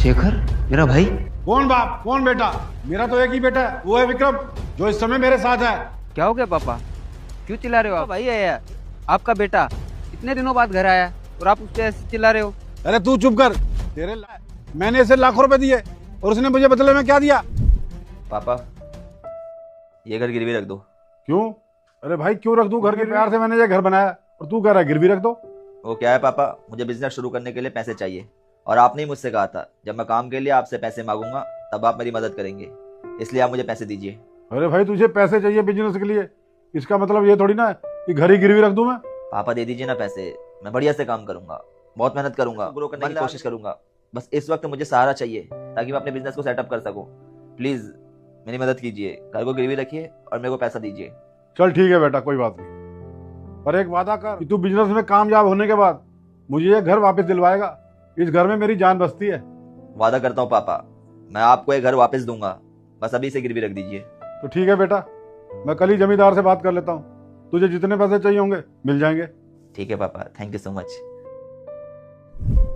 शेखर, मेरा भाई। कौन बाप कौन बेटा? मेरा तो एक ही बेटा है, वो है विक्रम, जो इस समय मेरे साथ है। क्या हो गया पापा? क्यों चिल्ला रहे हो आप? भाई है यार, आपका बेटा इतने दिनों बाद घर आया और आप उससे ऐसे चिल्ला रहे हो। अरे तू चुप कर। मैंने इसे लाखों रुपए दिए और उसने मुझे बदले में क्या दिया? पापा, ये घर गिरवी रख दो। क्यों? अरे भाई क्यों रख दूं? घर के प्यार से मैंने ये घर बनाया और तू कह रहा है गिरवी रख दो? वो क्या है पापा, मुझे बिजनेस शुरू करने के लिए पैसे चाहिए और आपने ही मुझसे कहा था जब मैं काम के लिए आपसे पैसे मांगूंगा तब आप मेरी मदद करेंगे, इसलिए आप मुझे पैसे दीजिए। अरे भाई तुझे पैसे चाहिए बिजनेस के लिए, इसका मतलब ये थोड़ी ना है कि घर ही गिरवी रख दूं मैं। पापा दे दीजिए ना पैसे, मैं बढ़िया से काम करूंगा, बहुत मेहनत करूंगा, ग्रो करने की कोशिश करूंगा। बस इस वक्त मुझे सहारा चाहिए ताकि मैं अपने बिजनेस को सेटअप कर सकूं। प्लीज मेरी मदद कीजिए, घर को गिरवी रखिए और मेरे को पैसा दीजिए। चल ठीक है बेटा, कोई बात नहीं, पर एक वादा कर कि तू बिजनेस में कामयाब होने के बाद मुझे ये घर वापस दिलवाएगा। इस घर में मेरी जान बसती है। वादा करता हूँ पापा, मैं आपको ये घर वापस दूंगा, बस अभी से गिरवी रख दीजिए। तो ठीक है बेटा, मैं कल ही जमींदार से बात कर लेता हूँ, तुझे जितने पैसे चाहिए होंगे मिल जाएंगे। ठीक है पापा, थैंक यू सो मच।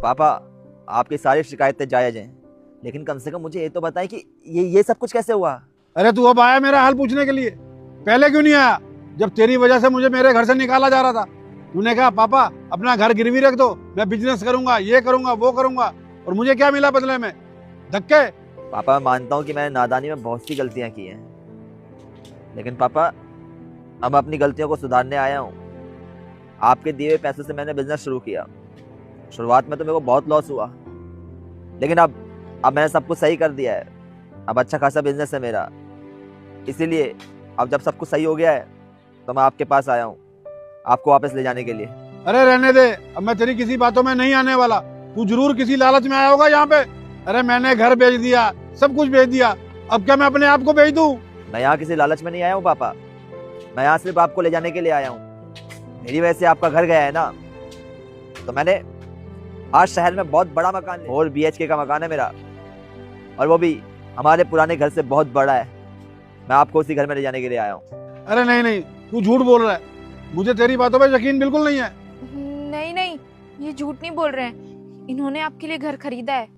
पापा, आपकी सारी शिकायतें जायज हैं, लेकिन कम से कम मुझे ये तो बताएं कि ये सब कुछ कैसे हुआ। अरे तू अब आया मेरा हाल पूछने के लिए? पहले क्यों नहीं आया जब तेरी वजह से मुझे मेरे घर से निकाला जा रहा था? तूने कहा पापा अपना घर गिरवी रख दो, मैं बिजनेस करूंगा, ये करूंगा, वो करूंगा, और मुझे क्या मिला बदले में? धक्के। पापा मैं मानता हूँ कि मैंने नादानी में बहुत सी गलतियां की हैं, लेकिन पापा अब मैं अपनी गलतियों को सुधारने आया हूँ। आपके दिए हुए पैसों से मैंने बिजनेस शुरू किया। शुरुआत में तो मेरे को बहुत लॉस हुआ, लेकिन अब मैंने सब कुछ सही कर दिया है। अब अच्छा खासा बिजनेस है मेरा, इसीलिए अब जब सब कुछ सही हो गया है तो मैं आपके पास आया हूँ आपको वापस ले जाने के लिए। अरे रहने दे, अब मैं तेरी किसी बातों में नहीं आने वाला। तू जरूर किसी लालच में आया होगा यहाँ पे। अरे मैंने घर बेच दिया, सब कुछ बेच दिया, अब क्या मैं अपने आप को बेच दूं? मैं यहाँ किसी लालच में नहीं आया हूँ पापा, मैं यहाँ सिर्फ आपको ले जाने के लिए आया हूँ। मेरी वजह से आपका घर गया है ना, तो मैंने आज शहर में बहुत बड़ा मकान लिया, 4 BHK का मकान है मेरा, और वो भी हमारे पुराने घर से बहुत बड़ा है। मैं आपको उसी घर में ले जाने के लिए आया हूँ। अरे नहीं नहीं, तू झूठ बोल रहा है, मुझे तेरी बातों पे यकीन बिल्कुल नहीं है। नहीं नहीं, ये झूठ नहीं बोल रहे हैं, इन्होंने आपके लिए घर खरीदा है।